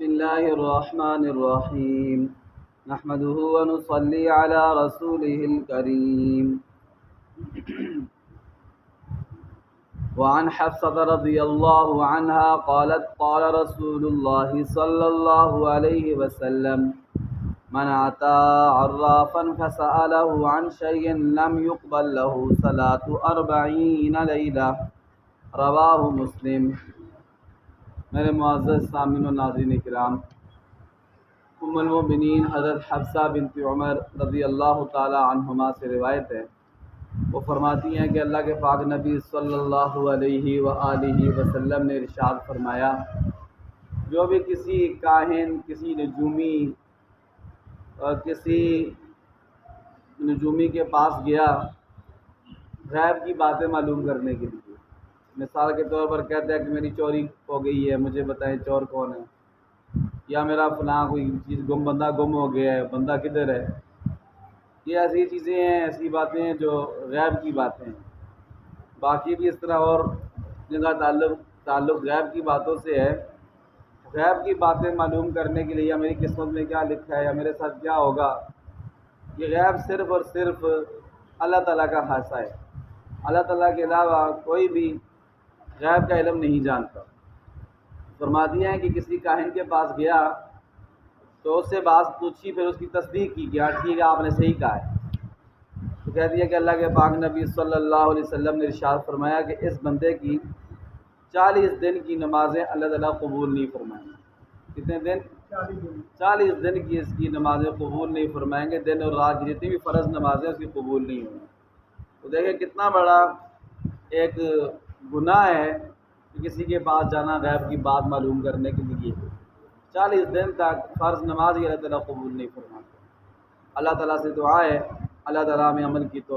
بسم الله الرحمن الرحيم نحمده ونصلي على رسوله الكريم وعن حفصة رضي الله عنها قالت قال رسول الله صلى الله عليه وسلم من أتى عرافا فسأله عن شيء لم يقبل له صلاة 40 ليلة رواہ مسلم۔ میرے معزز سامعین و ناظرین کرام، ام المؤمنین حضرت حفصہ بنت عمر رضی اللہ تعالی عنہما سے روایت ہے، وہ فرماتی ہیں کہ اللہ کے پاک نبی صلی اللہ علیہ وآلہ وسلم نے ارشاد فرمایا، جو بھی کسی کاہن، کسی نجومی کے پاس گیا غیب کی باتیں معلوم کرنے کے لیے، مثال کے طور پر کہتا ہے کہ میری چوری ہو گئی ہے، مجھے بتائیں چور کون ہے، یا میرا فلاں کوئی چیز بندہ گم ہو گیا ہے، بندہ کدھر ہے۔ یہ ایسی چیزیں ہیں، ایسی باتیں ہیں جو غیب کی باتیں ہیں۔ باقی بھی اس طرح اور جن کا تعلق غیب کی باتوں سے ہے، غیب کی باتیں معلوم کرنے کے لیے یا میری قسمت میں کیا لکھا ہے یا میرے ساتھ کیا ہوگا، یہ غیب صرف اور صرف اللہ تعالیٰ کا خاصہ ہے۔ اللہ تعالیٰ کے علاوہ کوئی بھی غیب کا علم نہیں جانتا۔ فرماتی ہیں کہ کسی کاہن کے پاس گیا تو اس سے بات پوچھی، پھر اس کی تصدیق کی کہ ہاں ٹھیک ہے آپ نے صحیح کہا ہے، تو کہتی ہے کہ اللہ کے پاک نبی صلی اللہ علیہ وسلم نے ارشاد فرمایا کہ اس بندے کی 40 دن کی نمازیں اللہ تعالیٰ قبول نہیں فرمائیں گے۔ کتنے دن؟ 40 دن کی اس کی نمازیں قبول نہیں فرمائیں گے، دن اور رات کی جتنی بھی فرض نمازیں اس کی قبول نہیں ہوں گی۔ تو دیکھیں کتنا بڑا ایک گناہ ہے کہ کسی کے پاس جانا غیب کی بات معلوم کرنے کے لیے۔ 40 دن تک فرض نماز ہی اللہ تعالیٰ قبول نہیں فرماتے۔ اللہ تعالیٰ سے دعا ہے اللہ تعالیٰ ہمیں عمل کی توفیق